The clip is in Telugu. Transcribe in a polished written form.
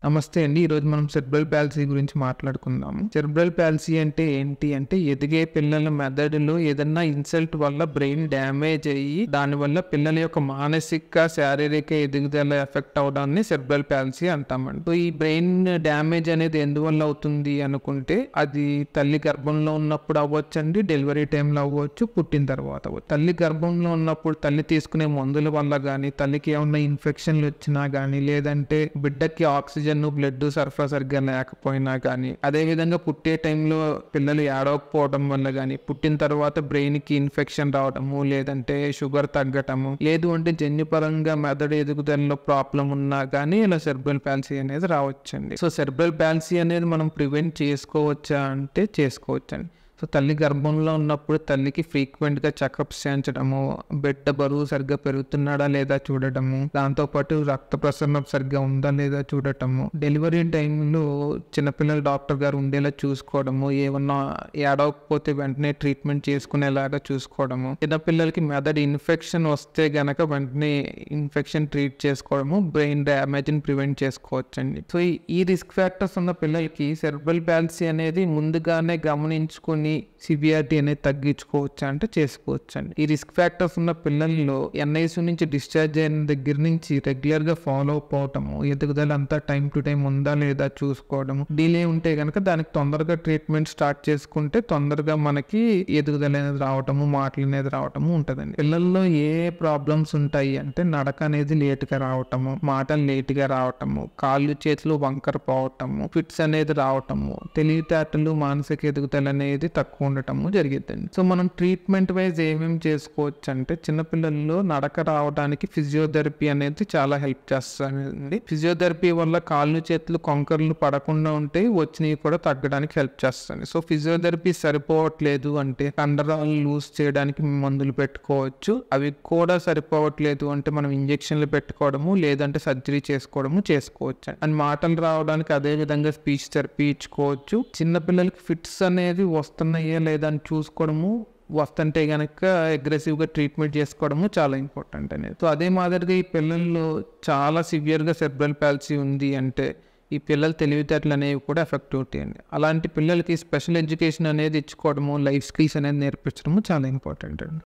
నమస్తే అండి. ఈరోజు మనం సెరెబ్రల్ పాల్సీ గురించి మాట్లాడుకుందాము. సెరెబ్రల్ పాల్సీ అంటే ఏంటి అంటే ఎదిగే పిల్లల మెదడులో ఏదన్నా ఇన్సల్ట్ వల్ల బ్రెయిన్ డ్యామేజ్ అయ్యి దానివల్ల పిల్లల యొక్క మానసిక శారీరక ఎదుగుదల ఎఫెక్ట్ అవడాన్ని సెరెబ్రల్ పాల్సీ అంటామండి. సో ఈ బ్రెయిన్ డ్యామేజ్ అనేది ఎందువల్ల అవుతుంది అనుకుంటే అది తల్లి గర్భంలో ఉన్నప్పుడు అవ్వచ్చండి, డెలివరీ టైంలో అవ్వచ్చు, పుట్టిన తర్వాత అవ్వచ్చు. తల్లి గర్భంలో ఉన్నప్పుడు తల్లి తీసుకునే మందుల వల్ల కానీ, తల్లికి ఏమన్నా ఇన్ఫెక్షన్లు వచ్చినా కానీ, లేదంటే బిడ్డకి ఆక్సిజన్ బ్లడ్ సరఫరా సరిగ్గా లేకపోయినా కానీ, అదే విధంగా పుట్టే టైంలో పిల్లలు ఏడవకపోవడం వల్ల కానీ, పుట్టిన తర్వాత బ్రెయిన్ కి ఇన్ఫెక్షన్ రావడము, లేదంటే షుగర్ తగ్గటము, లేదు అంటే జన్యుపరంగా మెదడు ఎదుగుదలలో ప్రాబ్లం ఉన్నా కానీ ఇలా సెరెబ్రల్ పాల్సీ అనేది రావచ్చండి. సో సెరెబ్రల్ పాల్సీ అనేది మనం ప్రివెంట్ చేసుకోవచ్చా అంటే చేసుకోవచ్చండి. సో తల్లి గర్భంలో ఉన్నప్పుడు తల్లికి ఫ్రీక్వెంట్గా చెకప్స్ చేయించడము, బిడ్డ బరువు సరిగ్గా పెరుగుతున్నాడా లేదా చూడటము, దాంతోపాటు రక్త ప్రసరణ సరిగ్గా ఉందా లేదా చూడటము, డెలివరీ టైంలో చిన్నపిల్లల డాక్టర్ గారు ఉండేలా చూసుకోవడము, ఏమన్నా ఏడవకపోతే వెంటనే ట్రీట్మెంట్ చేసుకునేలాగా చూసుకోవడము, చిన్నపిల్లలకి మెదడు ఇన్ఫెక్షన్ వస్తే గనక వెంటనే ఇన్ఫెక్షన్ ట్రీట్ చేసుకోవడము, బ్రెయిన్ డ్యామేజ్ని ప్రివెంట్ చేసుకోవచ్చండి. సో ఈ రిస్క్ ఫ్యాక్టర్స్ ఉన్న పిల్లలకి సెరెబ్రల్ పాల్సీ అనేది ముందుగానే గమనించుకుని సివియారిటీ అనేది తగ్గించుకోవచ్చు అంటే చేసుకోవచ్చండి. ఈ రిస్క్ ఫ్యాక్టర్స్ ఉన్న పిల్లల్లో ఎన్ఐసి నుంచి డిశ్చార్జ్ అయిన దగ్గర నుంచి రెగ్యులర్ గా ఫాలో అప్ అవటము, ఎదుగుదల అంతా టైం టు టైం ఉందా లేదా చూసుకోవడము, డిలే ఉంటే కనుక దానికి తొందరగా ట్రీట్మెంట్ స్టార్ట్ చేసుకుంటే తొందరగా మనకి ఎదుగుదల అనేది రావటము, మాటలు అనేది రావటము ఉంటుందండి. పిల్లల్లో ఏ ప్రాబ్లమ్స్ ఉంటాయి అంటే నడక అనేది లేటుగా రావటము, మాటలు లేటుగా రావటము, కాళ్ళు చేతులు వంకర పోవటము, ఫిట్స్ అనేది రావటము, తెలివితేటలు మానసిక ఎదుగుదల అనేది తక్కువ ఉండటము జరిగిద్దండి. సో మనం ట్రీట్మెంట్ వైజ్ ఏమేమి చేసుకోవచ్చు అంటే చిన్నపిల్లల్లో నడక రావడానికి ఫిజియోథెరపీ అనేది చాలా హెల్ప్ చేస్తుంది. ఫిజియోథెరపీ వల్ల కాళ్ళు చేతులు కొంకర్లు పడకుండా ఉంటే వచ్చినవి కూడా తగ్గడానికి హెల్ప్ చేస్తుంది. సో ఫిజియోథెరపీ సరిపోవట్లేదు అంటే కండరాలు లూజ్ చేయడానికి మందులు పెట్టుకోవచ్చు. అవి కూడా సరిపోవట్లేదు అంటే మనం ఇంజెక్షన్లు పెట్టుకోవడము, లేదంటే సర్జరీ చేసుకోవచ్చు. అండ్ మాటలు రావడానికి అదే విధంగా స్పీచ్ థెరపీ ఇచ్చుకోవచ్చు. చిన్నపిల్లలకి ఫిట్స్ అనేది వస్తున్నాయా లేదా అని చూసుకోవడము, వస్తుంటే కనుక అగ్రెసివ్గా ట్రీట్మెంట్ చేసుకోవడము చాలా ఇంపార్టెంట్ అనేది. సో అదే మాదిరిగా ఈ పిల్లల్లో చాలా సివియర్గా సెరెబ్రల్ పాల్సీ ఉంది అంటే ఈ పిల్లల తెలివితేటలు అనేవి కూడా ఎఫెక్ట్ అవుతాయండి. అలాంటి పిల్లలకి స్పెషల్ ఎడ్యుకేషన్ అనేది ఇచ్చుకోవడము, లైఫ్ స్కిల్స్ అనేది నేర్పించడము చాలా ఇంపార్టెంట్ అండి.